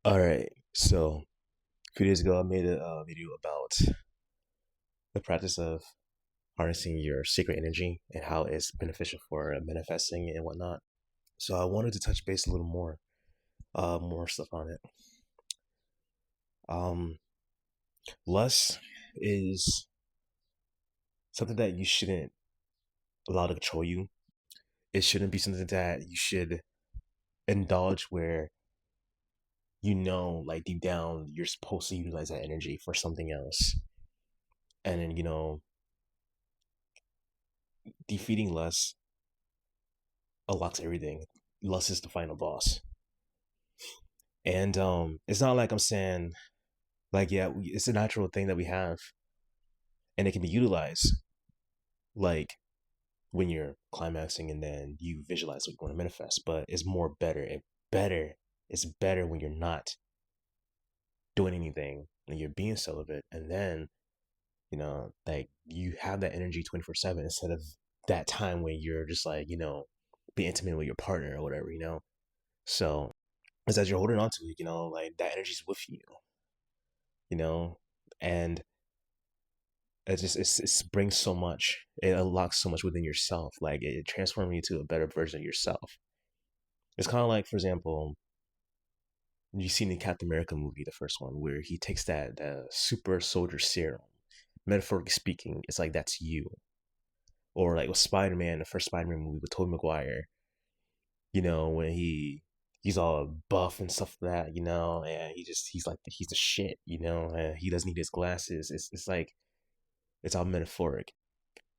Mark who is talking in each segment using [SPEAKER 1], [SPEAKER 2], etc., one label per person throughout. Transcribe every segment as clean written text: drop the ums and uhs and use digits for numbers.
[SPEAKER 1] All right. So a few days ago, I made a video about the practice of harnessing your sacred energy and how it's beneficial for manifesting and whatnot. So I wanted to touch base a little more stuff on it. Um, Lust is something that you shouldn't allow to control you. It shouldn't be something that you should indulge where like deep down, you're supposed to utilize that energy for something else. And then, defeating lust unlocks everything. Lust is the final boss. And it's not like I'm saying like it's a natural thing that we have and it can be utilized like when you're climaxing and then you visualize what you want to manifest, but it's more better. Better it's better when you're not doing anything and you're being celibate, and then like you have that energy 24/7 instead of that time when you're just like be intimate with your partner or whatever. So it's as you're holding on to it, like that energy's with you know and it brings so much. It unlocks so much within yourself. Like it transforms you to a better version of yourself. It's kind of like, for example, you seen the Captain America movie, the first one, where he takes that super soldier serum. Metaphorically speaking, it's like that's you. Or like with Spider-Man, the first Spider-Man movie with Tobey Maguire. When he's all buff and stuff like that. And he's the shit. And he doesn't need his glasses. It's like it's all metaphoric.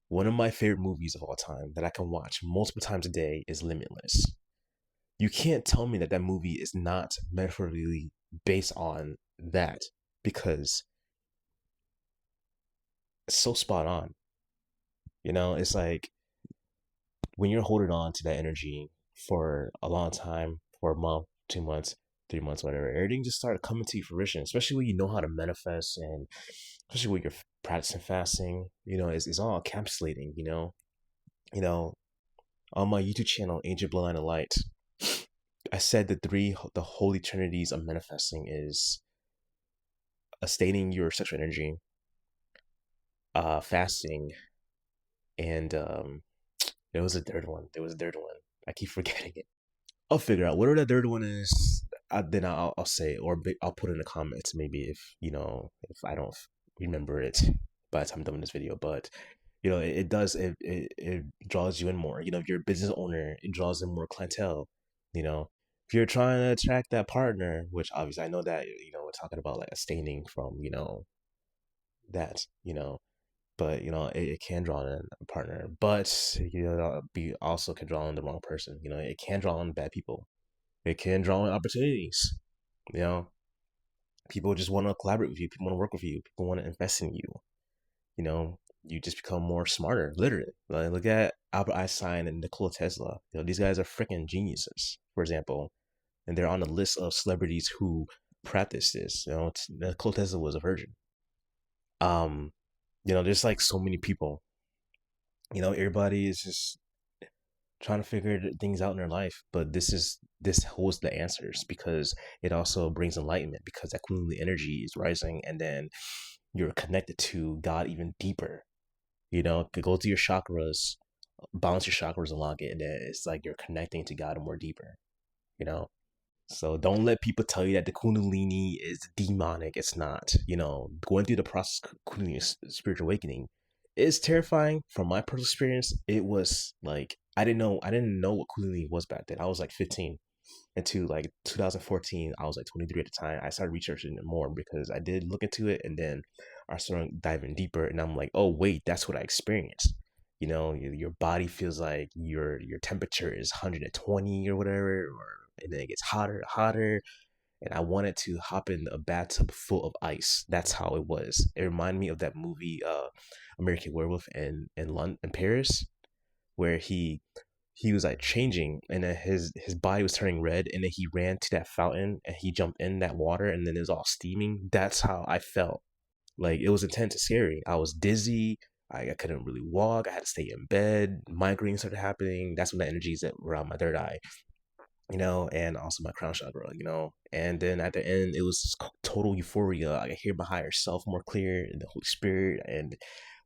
[SPEAKER 1] One of my favorite movies of all time that I can watch multiple times a day is Limitless. You can't tell me that that movie is not metaphorically based on that, because it's so spot on. It's like when you're holding on to that energy for a long time, for a month, 2 months, 3 months, whatever, everything just started coming to fruition, especially when you know how to manifest, and especially when you're practicing fasting. It's all encapsulating. You know, on my YouTube channel, Ancient Bloodline of Light, I said the holy trinities of manifesting is sustaining your sexual energy, fasting, and there was a third one. I keep forgetting it. I'll figure out whatever that third one is. Then I'll say it, or I'll put it in the comments maybe if I don't remember it by the time I'm done with this video. But it does it draws you in more. If you're a business owner, it draws in more clientele. If you're trying to attract that partner, which obviously I know that we're talking about like abstaining from that but it can draw in a partner, but be also can draw in the wrong person. It can draw in bad people. It can draw in opportunities. you know People just want to collaborate with you, people want to work with you, people want to invest in you. you know you just become more smarter, literally. Like, look at Albert Einstein and Nikola Tesla. These guys are freaking geniuses, for example, and they're on the list of celebrities who practice this. Nikola Tesla was a virgin. There's like so many people. Everybody is just trying to figure things out in their life, but this holds the answers, because it also brings enlightenment, because that kundalini energy is rising, and then you're connected to God even deeper. Go to your chakras, balance your chakras, unlock it, and then it's like you're connecting to God more deeper. you know so don't let people tell you that the kundalini is demonic. It's not. Going through the process of kundalini spiritual awakening is terrifying. From my personal experience, it was like I didn't know what kundalini was back then. I was like 15. Into like 2014, I was like 23 at the time. I started researching it more because I did look into it, and then I started diving deeper, and I'm like, oh wait, that's what I experienced. Your body feels like your temperature is 120 or whatever, and then it gets hotter. And I wanted to hop in a bathtub full of ice. That's how it was. It reminded me of that movie, American Werewolf in London, in Paris, where he was like changing, and then his body was turning red, and then he ran to that fountain and he jumped in that water, and then it was all steaming. That's how I felt. Like, it was intense and scary. I was dizzy. I couldn't really walk. I had to stay in bed. Migraines started happening. That's when the energies that were on my third eye. and also my crown chakra, and then at the end it was just total euphoria. I could hear my higher self more clear, and the Holy Spirit, and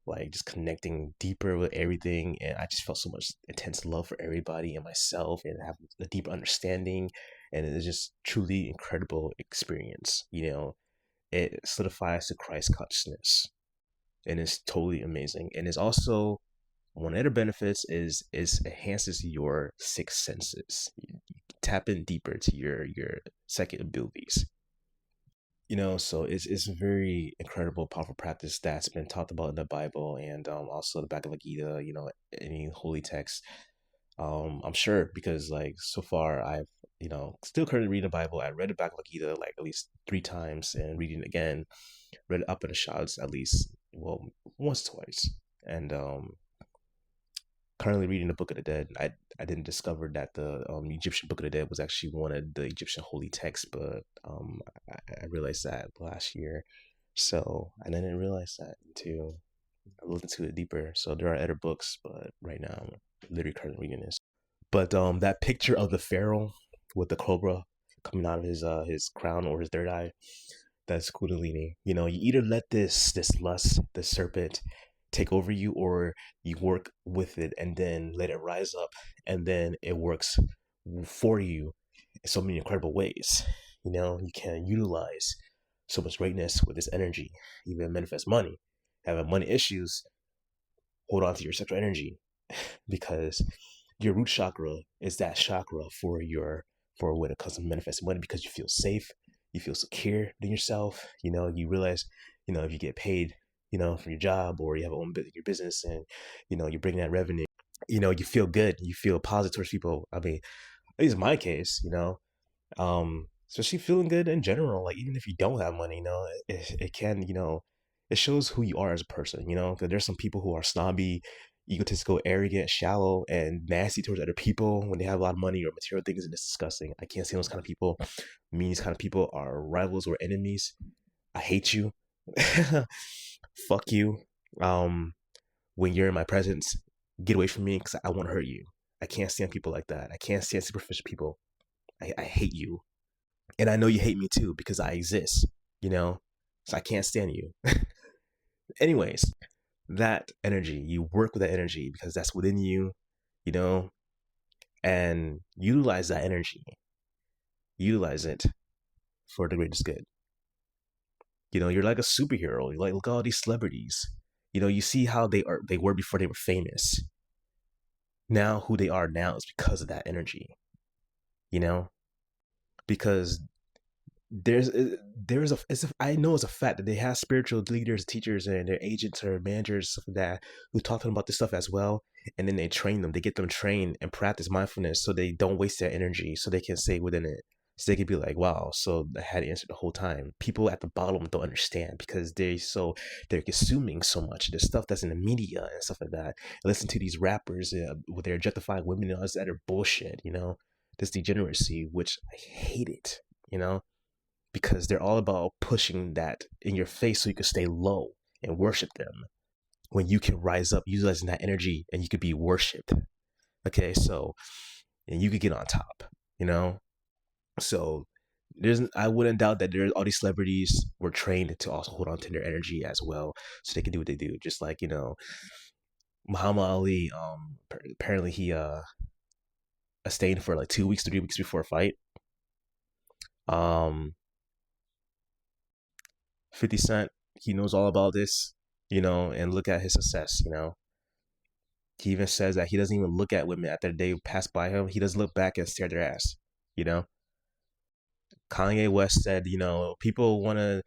[SPEAKER 1] like just connecting deeper with everything. And I just felt so much intense love for everybody and myself, and have a deeper understanding. And it is just truly incredible experience. It solidifies the Christ consciousness, and it's totally amazing. And it's also one of the benefits is enhances your sixth senses. You tap in deeper to your second abilities. So it's a very incredible, powerful practice that's been talked about in the Bible, and also the Bhagavad Gita, any holy text. I'm sure, because like so far I've still currently reading the Bible. I read the Bhagavad Gita like at least 3 times, and reading it again, read it up in the shots at least, well, once, twice. And currently reading the Book of the Dead. I didn't discover that the Egyptian Book of the Dead was actually one of the Egyptian holy texts, but I realized that last year. So, and I didn't realize that until I looked into it deeper. So there are other books, but right now I'm literally currently reading this. But that picture of the pharaoh with the cobra coming out of his crown or his third eye, that's Kundalini. You either let this lust, the serpent, take over you, or you work with it and then let it rise up, and then it works for you in so many incredible ways. You can utilize so much greatness with this energy, even manifest money. Having money issues, hold on to your sexual energy, because your root chakra is that chakra for when it comes to manifesting money, because you feel safe, you feel secure in yourself. You realize, if you get paid, for your job, or you have your business, and you bring that revenue, you feel good, you feel positive towards people. I mean, at least in my case, especially feeling good in general. Like, even if you don't have money, it can, it shows who you are as a person, because there's some people who are snobby, egotistical, arrogant, shallow, and nasty towards other people when they have a lot of money or material things, and it's disgusting. I can't see those kind of people. Me, these kind of people are rivals or enemies. I hate you. Fuck you. When you're in my presence, get away from me, because I want to hurt you. I can't stand people like that. I can't stand superficial people. I hate you. And I know you hate me too, because I exist, so I can't stand you. Anyways, that energy, you work with that energy because that's within you, and utilize that energy. Utilize it for the greatest good. You're like a superhero. You're like, look at all these celebrities. You see how they were before they were famous. Now who they are now is because of that energy. Because I know it's a fact that they have spiritual leaders, teachers, and their agents or managers, stuff like that, who talk to them about this stuff as well. And then they train them. They get them trained and practice mindfulness so they don't waste their energy, so they can stay within it. So they can be like, wow, so I had the answer the whole time. People at the bottom don't understand, because they're consuming so much the stuff that's in the media and stuff like that. Listen to these rappers with their objectifying women and all this other bullshit, this degeneracy, which I hate it, because they're all about pushing that in your face so you can stay low and worship them, when you can rise up utilizing that energy and you could be worshipped. Okay, so, and you could get on top, so I wouldn't doubt that there's all these celebrities were trained to also hold on to their energy as well, so they can do what they do. Just like, Muhammad Ali, apparently he stayed for like 2 weeks, 3 weeks before a fight. 50 Cent, he knows all about this, and look at his success. He even says that he doesn't even look at women after they pass by him. He doesn't look back and stare at their ass. Kanye West said, people want to,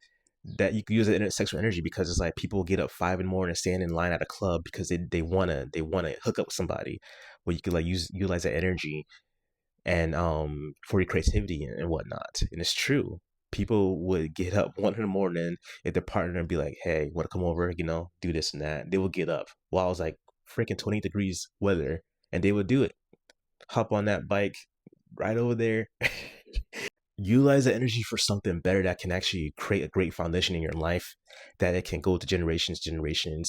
[SPEAKER 1] that you can use it in sexual energy, because it's like people get up 5 in the morning and stand in line at a club because they wanna hook up with somebody, where you could like utilize that energy and for your creativity and whatnot. And it's true. People would get up 1 in the morning if their partner and be like, hey, want to come over, do this and that. They would get up while it was like freaking 20 degrees weather, and they would do it. Hop on that bike right over there. Utilize the energy for something better that can actually create a great foundation in your life, that it can go to generations,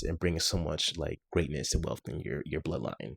[SPEAKER 1] and bring so much like greatness and wealth in your bloodline.